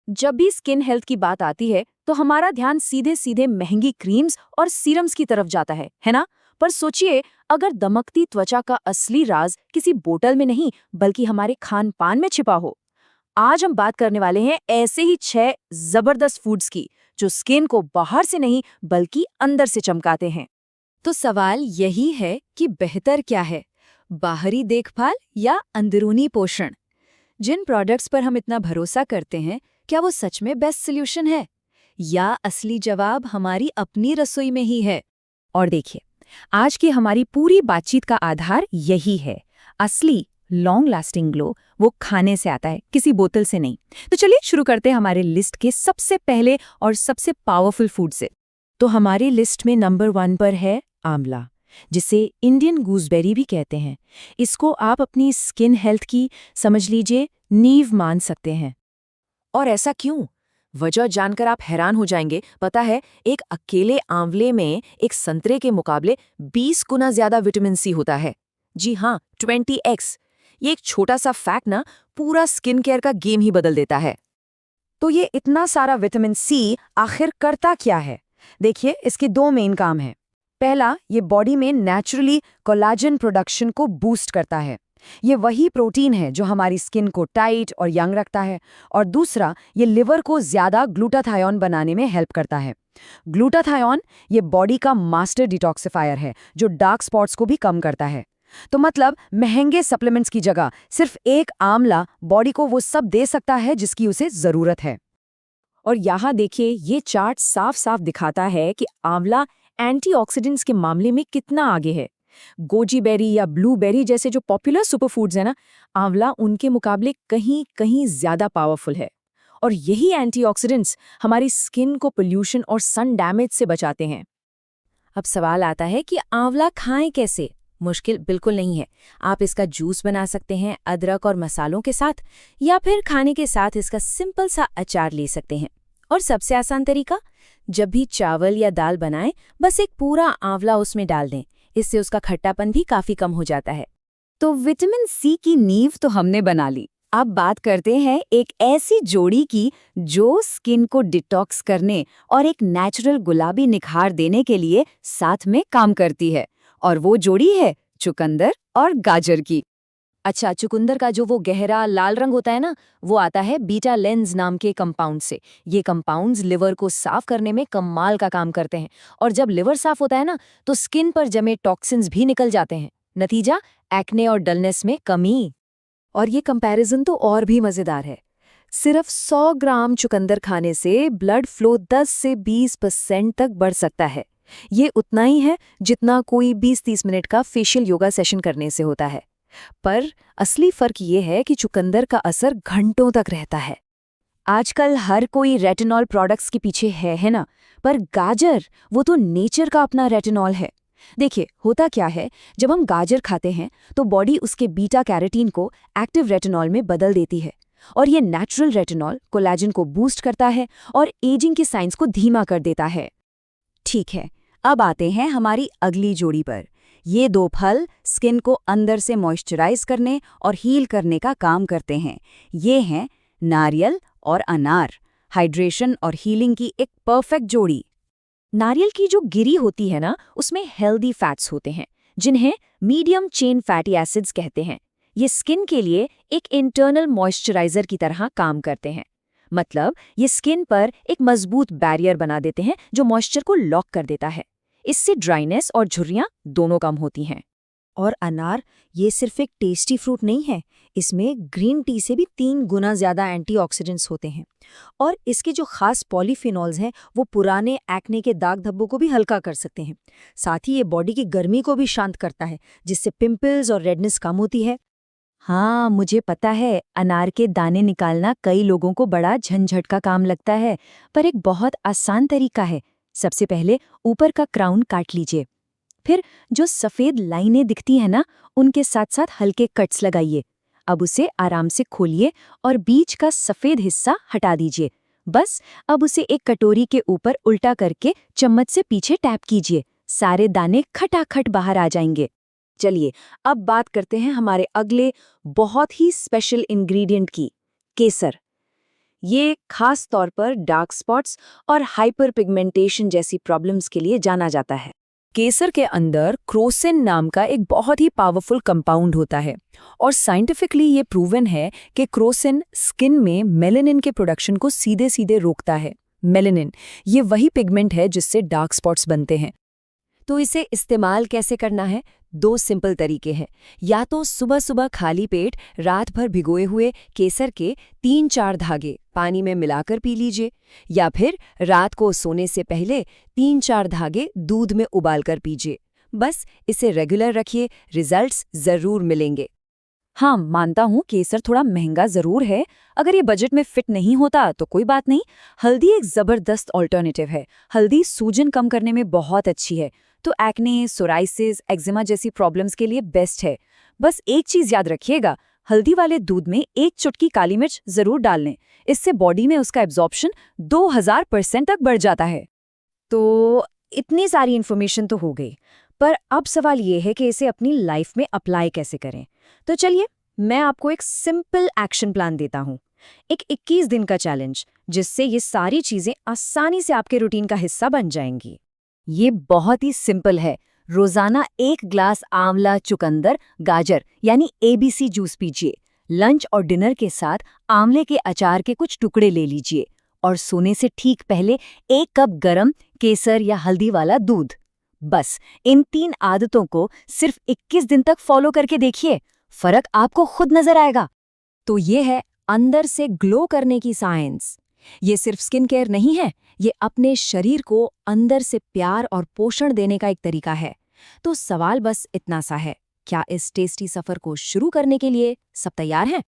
जब भी skin health की बात आती है तो हमारा ध्यान सीधे सीधे महंगी क्रीम्स और सीरम्स की तरफ जाता है ना? पर सोचिए, अगर दमकती त्वचा का असली राज किसी बोतल में नहीं बल्कि हमारे खान पान में छिपा हो। आज हम बात करने वाले हैं ऐसे ही 6 जबरदस्त फूड्स की जो स्किन को बाहर से नहीं बल्कि अंदर से चमकाते हैं। तो सवाल यही है कि बेहतर क्या है, बाहरी देखभाल या अंदरूनी पोषण? जिन प्रोडक्ट्स पर हम इतना भरोसा करते हैं, क्या वो सच में बेस्ट सॉल्यूशन है या असली जवाब हमारी अपनी रसोई में ही है? और देखिए, आज की हमारी पूरी बातचीत का आधार यही है। असली लॉन्ग लास्टिंग ग्लो वो खाने से आता है, किसी बोतल से नहीं। तो चलिए शुरू करते हैं हमारे लिस्ट के सबसे पहले और सबसे पावरफुल फूड से। तो हमारी लिस्ट में नंबर 1 पर है आंवला, जिसे इंडियन गूसबेरी भी कहते हैं। इसको आप अपनी स्किन हेल्थ की, समझ लीजिए, नींव मान सकते हैं। और ऐसा क्यों? वजह जानकर आप हैरान हो जाएंगे। पता है, एक अकेले आंवले में एक संतरे के मुकाबले 20 गुना ज्यादा विटामिन सी होता है। जी हाँ, 20x। ये एक छोटा सा फैक्ट ना पूरा स्किन केयर का गेम ही बदल देता है। तो ये इतना सारा विटामिन सी आखिर करता क्या है? देखिए, इसके 2 मेन काम हैं। पहला, ये बॉडी में नेचुरली कोलाजन प्रोडक्शन को बूस्ट करता है। ये वही प्रोटीन है जो हमारी स्किन को टाइट और यंग रखता है। और दूसरा, ये लिवर को ज्यादा ग्लूटाथायोन बनाने में हेल्प करता है। ग्लूटाथायोन ये बॉडी का मास्टर डिटॉक्सिफायर है जो डार्क स्पॉट्स को भी कम करता है। तो मतलब महंगे सप्लीमेंट्स की जगह सिर्फ एक आंवला बॉडी को वो सब दे सकता है जिसकी उसे जरूरत है। और यहाँ देखिए, ये चार्ट साफ साफ दिखाता है कि आंवला एंटीऑक्सीडेंट्स के मामले में कितना आगे है। गोजी बेरी या ब्लूबेरी जैसे जो पॉपुलर सुपरफूड्स हैं ना, आंवला उनके मुकाबले कहीं कहीं ज्यादा पावरफुल है। और यही एंटीऑक्सीडेंट्स हमारी स्किन को पोल्यूशन और सन डैमेज से बचाते हैं। अब सवाल आता है कि आंवला खाएं कैसे? मुश्किल बिल्कुल नहीं है। आप इसका जूस बना सकते हैं अदरक और मसालों के साथ, या फिर खाने के साथ इसका सिंपल सा अचार ले सकते हैं। और सबसे आसान तरीका, जब भी चावल या दाल बनाएं, बस एक पूरा आंवला उसमें डाल दें। इससे उसका खट्टापन भी काफी कम हो जाता है। तो विटामिन सी की नींव तो हमने बना ली। अब बात करते हैं एक ऐसी जोड़ी की जो स्किन को डिटॉक्स करने और एक नेचुरल गुलाबी निखार देने के लिए साथ में काम करती है। और वो जोड़ी है चुकंदर और गाजर की। अच्छा, चुकंदर का जो वो गहरा लाल रंग होता है ना, वो आता है बीटा लेंस नाम के कंपाउंड से। ये कंपाउंड्स लिवर को साफ करने में कमाल का काम करते हैं। और जब लिवर साफ होता है ना, तो स्किन पर जमे टॉक्सिन्स भी निकल जाते हैं। नतीजा, एक्ने और डलनेस में कमी। और ये कंपैरिजन तो और भी मजेदार है। सिर्फ 100 ग्राम चुकंदर खाने से ब्लड फ्लो 10 से 20% तक बढ़ सकता है। ये उतना ही है जितना कोई 20-30 मिनट का फेशियल योगा सेशन करने से होता है। पर असली फर्क ये है कि चुकंदर का असर घंटों तक रहता है। आजकल हर कोई रेटिनॉल प्रोडक्ट्स के पीछे है ना? पर गाजर, वो तो नेचर का अपना रेटिनॉल है। देखिए, होता क्या है, जब हम गाजर खाते हैं तो बॉडी उसके बीटा कैरोटीन को एक्टिव रेटिनॉल में बदल देती है। और ये नेचुरल रेटिनॉल कोलेजन को बूस्ट करता है और एजिंग के साइंस को धीमा कर देता है। ठीक है, अब आते हैं हमारी अगली जोड़ी पर। ये 2 फल स्किन को अंदर से मॉइस्चराइज करने और हील करने का काम करते हैं। ये हैं नारियल और अनार, हाइड्रेशन और हीलिंग की एक परफेक्ट जोड़ी। नारियल की जो गिरी होती है ना, उसमें हेल्दी फैट्स होते हैं जिन्हें मीडियम चेन फैटी एसिड्स कहते हैं। ये स्किन के लिए एक इंटरनल मॉइस्चराइजर की तरह काम करते हैं। मतलब ये स्किन पर एक मजबूत बैरियर बना देते हैं जो मॉइस्चर को लॉक कर देता है। इससे ड्राइनेस और झुर्रियां दोनों कम होती हैं। और अनार, ये सिर्फ एक टेस्टी फ्रूट नहीं है, इसमें ग्रीन टी से भी 3 गुना ज्यादा एंटीऑक्सीडेंट्स होते हैं। और इसके जो खास पॉलीफिनॉल्स हैं वो पुराने एक्ने के दाग धब्बों को भी हल्का कर सकते हैं। साथ ही ये बॉडी की गर्मी को भी शांत करता है, जिससे पिंपल्स और रेडनेस कम होती है। हाँ, मुझे पता है, अनार के दाने निकालना कई लोगों को बड़ा झंझट का काम लगता है, पर एक बहुत आसान तरीका है। सबसे पहले ऊपर का क्राउन काट लीजिए। फिर जो सफेद लाइनें दिखती हैं ना, उनके साथ साथ हल्के कट्स लगाइए। अब उसे आराम से खोलिए और बीच का सफेद हिस्सा हटा दीजिए। बस अब उसे एक कटोरी के ऊपर उल्टा करके चम्मच से पीछे टैप कीजिए। सारे दाने खटाखट बाहर आ जाएंगे। चलिए, अब बात करते हैं हमारे अगले बहुत ही स्पेशल इंग्रेडिएंट की, केसर। ये खास तौर पर डार्क स्पॉट्स और हाइपर पिगमेंटेशन जैसी प्रॉब्लम्स के लिए जाना जाता है। केसर के अंदर क्रोसिन नाम का एक बहुत ही पावरफुल कंपाउंड होता है और साइंटिफिकली ये प्रूवन है कि क्रोसिन स्किन में मेलानिन के प्रोडक्शन को सीधे सीधे रोकता है। मेलानिन ये वही पिगमेंट है जिससे डार्क स्पॉट्स बनते हैं। तो इसे इस्तेमाल कैसे करना है? 2 सिंपल तरीके हैं। या तो सुबह सुबह खाली पेट रात भर भिगोए हुए केसर के 3-4 धागे पानी में मिलाकर पी लीजिए, या फिर रात को सोने से पहले 3-4 धागे दूध में उबालकर पीजिए। बस इसे रेगुलर रखिए, रिजल्ट्स जरूर मिलेंगे। हाँ, मानता हूँ केसर थोड़ा महंगा जरूर है। अगर ये बजट में फिट नहीं होता तो कोई बात नहीं, हल्दी एक जबरदस्त ऑल्टरनेटिव है। हल्दी सूजन कम करने में बहुत अच्छी है, तो एक्ने, सोराइसिस, एक्जिमा जैसी प्रॉब्लम्स के लिए बेस्ट है। बस एक चीज याद रखिएगा, हल्दी वाले दूध में 1 चुटकी काली मिर्च जरूर डाल लें। इससे बॉडी में उसका एब्जॉर्प्शन 2000% तक बढ़ जाता है। तो इतनी सारी इन्फॉर्मेशन तो हो गई, पर अब सवाल ये है कि इसे अपनी लाइफ में अप्लाई कैसे करें। तो चलिए, मैं आपको एक सिंपल एक्शन प्लान देता हूँ। एक 21 दिन का चैलेंज, जिससे ये सारी चीजें आसानी से आपके रूटीन का हिस्सा बन जाएंगी। ये बहुत ही सिंपल है। रोजाना 1 ग्लास आंवला, चुकंदर, गाजर यानी ABC जूस पीजिए। लंच और डिनर के साथ आंवले के अचार के कुछ टुकड़े ले लीजिए और सोने से ठीक पहले 1 कप गरम केसर या हल्दी वाला दूध। बस इन 3 आदतों को सिर्फ 21 दिन तक फॉलो करके देखिए, फर्क आपको खुद नजर आएगा। तो ये है अंदर से ग्लो करने की साइंस। ये सिर्फ स्किन केयर नहीं है, ये अपने शरीर को अंदर से प्यार और पोषण देने का एक तरीका है। तो सवाल बस इतना सा है, क्या इस टेस्टी सफर को शुरू करने के लिए सब तैयार हैं?